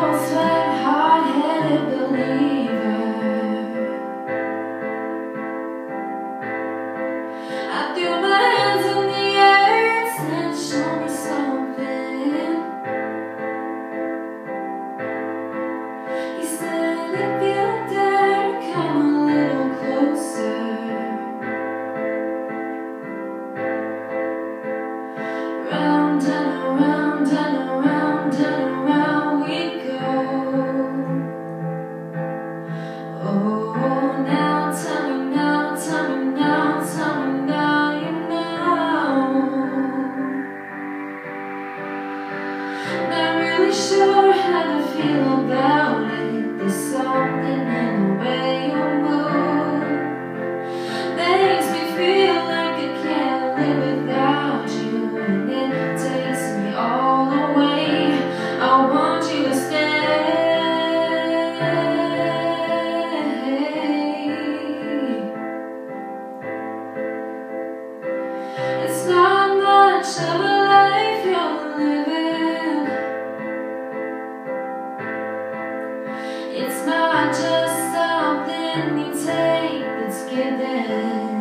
false-flag, hard-headed believer. I threw my hands in the air and said, show me something. He said, if you dare, come a little closer. Round and around and around and around we go. Oh, now tell me now, tell me now, tell me now you know. Not really sure how to feel about it. There's something in the way you move that makes me feel like I can't live without you, and it takes me all the way. I want you to stay. It's not much of a life you're living. It's not just something you take that's given.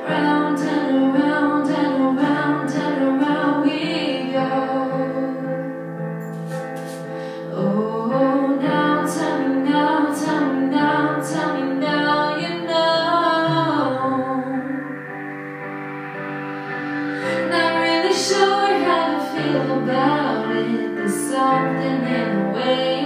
Round and around and around and around we go. Oh, now tell me now, tell me now, tell me now you know. Not really sure how to feel about it. There's something in the way